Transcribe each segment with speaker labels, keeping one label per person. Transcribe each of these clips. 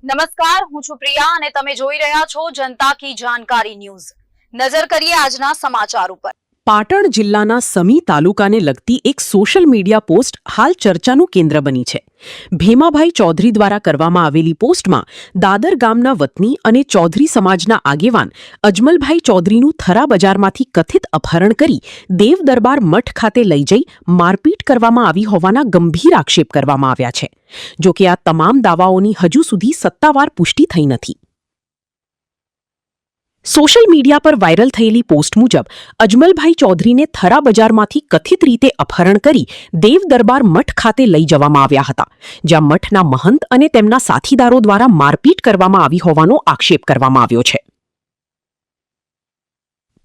Speaker 1: નમસ્કાર, હું છું પ્રિયા અને તમે જોઈ રહ્યા છો જનતા કી જાણકારી ન્યૂઝ। નજર કરીએ આજના સમાચાર ઉપર।
Speaker 2: પાટણ જિલ્લાના સમી તાલુકાને લગતી એક સોશિયલ મીડિયા પોસ્ટ હાલ ચર્ચાનું કેન્દ્ર બની છે। ભેમાભાઈ ચૌધરી દ્વારા કરવામાં આવેલી પોસ્ટમાં દાદર ગામના વતની અને ચૌધરી સમાજના આગેવાન અજમલભાઈ ચૌધરીનું થરા બજારમાંથી કથિત અપહરણ કરી દેવ દરબાર મઠ ખાતે લઈ જઈ મારપીટ કરવામાં આવી હોવાના ગંભીર આક્ષેપ કરવામાં આવ્યા છે। જો કે આ તમામ દાવાઓની હજુ સુધી સત્તાવાર પુષ્ટિ થઈ નથી। સોશિયલ મીડિયા પર વાયરલ થયેલી પોસ્ટ મુજબ અજમલભાઈ ચૌધરીને થરા બજારમાંથી કથિત રીતે અપહરણ કરી દેવ દરબાર મઠ ખાતે લઈ જવામાં આવ્યા હતા, જ્યાં મઠના મહંત અને તેમના સાથીદારો દ્વારા મારપીટ કરવામાં આવી હોવાનો આક્ષેપ કરવામાં આવ્યો છે।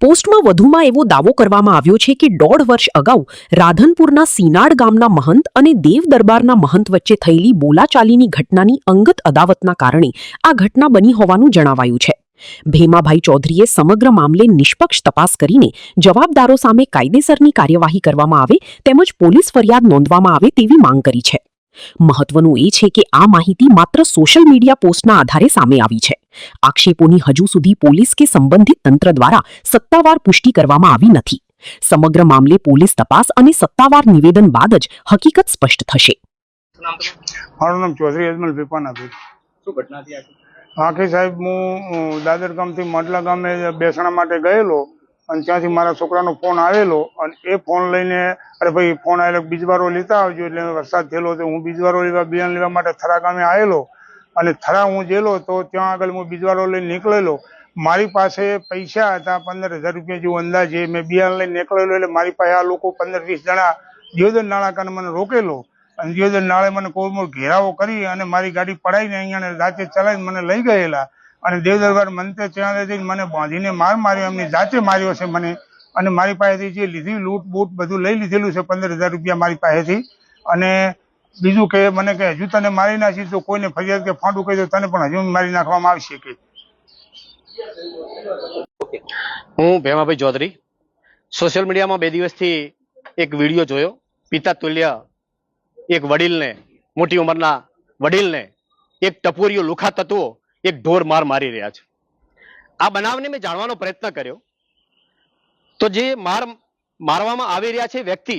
Speaker 2: પોસ્ટમાં વધુમાં એવો દાવો કરવામાં આવ્યો છે કે 1.5 વર્ષ અગાઉ રાધનપુરના સીનાડ ગામના મહંત અને દેવ દરબારના મહંત વચ્ચે થયેલી બોલાચાલીની ઘટનાની અંગત અદાવતના કારણે આ ઘટના બની હોવાનું જણાવાયું છે। ભેમાભાઈ ચૌધરીએ સમગ્ર મામલે નિષ્પક્ષ તપાસ કરીને જવાબદારો સામે કાયદેસરની કાર્યવાહી કરવામાં આવે તેમજ પોલીસ ફરિયાદ નોંધવામાં આવે તેવી માંગ કરી છે। મહત્વનું એ છે કે આ માહિતી માત્ર સોશિયલ મીડિયા પોસ્ટના આધારે સામે આવી છે। આક્ષેપોની હજુ સુધી પોલીસ કે સંબંધિત તંત્ર દ્વારા સત્તાવાર પુષ્ટિ કરવામાં આવી નથી। સમગ્ર મામલે પોલીસ તપાસ અને સત્તાવાર નિવેદન બાદ જ હકીકત સ્પષ્ટ થશે।
Speaker 3: મારું નામ ચૌધરી અજમલભાઈ પાનાભાઈ।
Speaker 4: શું ઘટના હતી
Speaker 3: આખી સાહેબ, હું દાદર ગામથી મડલા ગામે બેસણા માટે ગયેલો અને ત્યાંથી મારા છોકરાનો ફોન આવેલો અને એ ફોન લઈને, અરે ભાઈ ફોન આવેલો બીજવારો લેતા આવજો, એટલે વરસાદ થયેલો તો હું બીજવારો બિયારણ લેવા માટે થરા ગામે આવેલો અને થરા હું જેલો તો ત્યાં આગળ હું બીજવારો લઈને નીકળેલો। મારી પાસે પૈસા હતા 15,000 રૂપિયા જેવું અંદાજે। મેં બિયારણ લઈને નીકળેલો એટલે મારી પાસે આ લોકો 15-20 જણા દિયોદર નાળાકાને મને રોકેલો અને દિયોદર નાળે મને કોરમોર ઘેરાવો કરી અને મારી ગાડી પડાવીને અહીંયા જાતે ચલાવીને મને લઈ ગયેલા અને દેવ દરબાર મંતે ત્યાં જઈને મને બાંધીને માર માર્યો, એમની જાતે માર્યો છે મને। અને મારી પાસેથી જે લીધી લૂંટ બૂટ બધું લઈ લીધેલું છે 15,000 રૂપિયા મારી પાસેથી। અને બીજું કે મને કે હજુ તને મારી નાખી તો કોઈને ફરિયાદ કે ફાંડું કહી દો તને પણ હજુ મારી નાખવામાં આવશે કે।
Speaker 4: હું ભેમાભાઈ ચૌધરી સોશિયલ મીડિયામાં 2 દિવસથી એક વિડીયો જોયો। પિતા તુલ્ય એક વડીલને, મોટી ઉંમરના વડીલને એક ટપોરીઓ લુખા તત્વો એક ઢોર માર મારી રહ્યા છે। આ બનાવને મેં જાણવાનો પ્રયત્ન કર્યો તો જે મારવામાં આવી રહ્યા છે વ્યક્તિ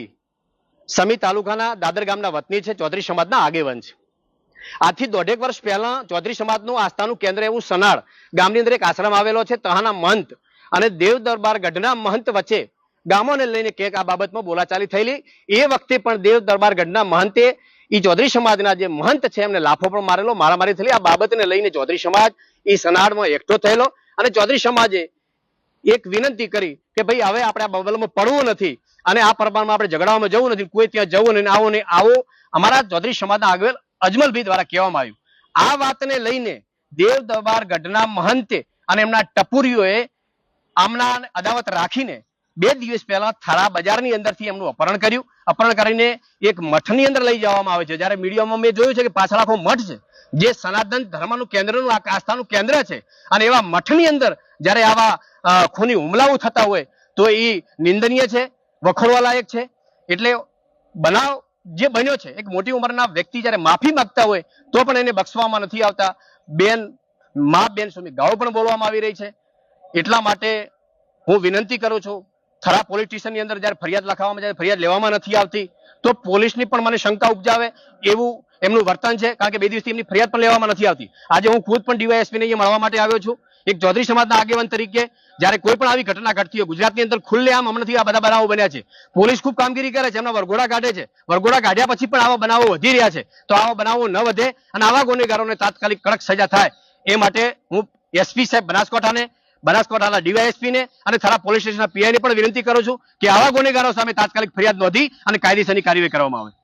Speaker 4: સમી તાલુકાના દાદર ગામના વતની છે, ચૌધરી સમાજના આગેવાન છે। આજથી 1.5 વર્ષ પહેલા ચૌધરી સમાજનું આસ્થાનું કેન્દ્ર એવું સનાડ ગામની અંદર એક આશ્રમ આવેલો છે। તહાના મહંત અને દેવ દરબાર ગઢના મહંત વચ્ચે ગામોને લઈને ક્યાંક આ બાબતમાં બોલાચાલી થયેલી। એ વખતે પણ દેવ દરબાર ગઢના મહંતે એ ચૌધરી સમાજના જે મહંત છે એમને લાફો પણ મારેલો, મારામારી થયેલી। આ બાબતને લઈને ચૌધરી સમાજ એ સનાડમાં એકઠો થયેલો અને ચૌધરી સમાજે એક વિનંતી કરી કે ભાઈ હવે આપણે આ બાબતમાં પડવું નથી અને આ પ્રમાણમાં આપણે ઝઘડામાં જવું નથી, કોઈ ત્યાં જવું નહીં, આવો નહીં, આવો અમારા ચૌધરી સમાજના આગેવાન અજમલભાઈ દ્વારા કહેવામાં આવ્યું। આ વાતને લઈને દેવ દરબાર ગઢના મહંતે અને એમના ટપુરીઓએ આમના અદાવત રાખીને 2 દિવસ પહેલા થરા બજારની અંદરથી એમનું અપહરણ કર્યું। અપહરણ કરીને એક મઠની અંદર લઈ જવામાં આવે છે। જ્યારે મીડિયામાં મેં જોયું છે કે પાછળ આખો મઠ છે, જે સનાતન ધર્મનું કેન્દ્રનું આસ્થાનું કેન્દ્ર છે અને એવા મઠની અંદર જ્યારે આવા ખૂની હુમલાઓ થતા હોય તો એ નિંદનીય છે, વખોડવા લાયક છે। એટલે બનાવ જે બન્યો છે, એક મોટી ઉંમરના વ્યક્તિ જ્યારે માફી માંગતા હોય તો પણ એને બક્ષવામાં નથી આવતા। બેન સુધી ગાળો પણ બોલવામાં આવી રહી છે। એટલા માટે હું વિનંતી કરું છું, થરા પોલીસ સ્ટેશનની અંદર જ્યારે ફરિયાદ લખાવવામાં જાય, ફરિયાદ લેવામાં નથી આવતી તો પોલીસની પણ મને શંકા ઉપજાવે એવું એમનું વર્તન છે, કારણ કે 2 દિવસથી એમની ફરિયાદ પણ લેવામાં નથી આવતી। આજે હું ખુદ પણ ડીવાયએસપીને અહીંયા મળવા માટે આવ્યો છું એક ચૌધરી સમાજના આગેવાન તરીકે। જ્યારે કોઈ પણ આવી ઘટના ઘટતી હોય ગુજરાતની અંદર ખુલ્લેઆમ હમણાંથી આ બધા બનાવો બન્યા છે, પોલીસ ખૂબ કામગીરી કરે છે, એમના વરઘોડા કાઢે છે, વરઘોડા કાઢ્યા પછી પણ આવા બનાવો વધી રહ્યા છે। તો આવા બનાવો ન વધે અને આવા ગુનેગારોને તાત્કાલિક કડક સજા થાય એ માટે હું એસપી સાહેબ બનાસકાંઠાના ડીવાયએસપીને અને થરા પોલીસ સ્ટેશનના પીઆઈને પણ વિનંતી કરું છું કે આવા ગુનેગારો સામે તાત્કાલિક ફરિયાદ નોંધી અને કાયદેસરની કાર્યવાહી કરવામાં આવે।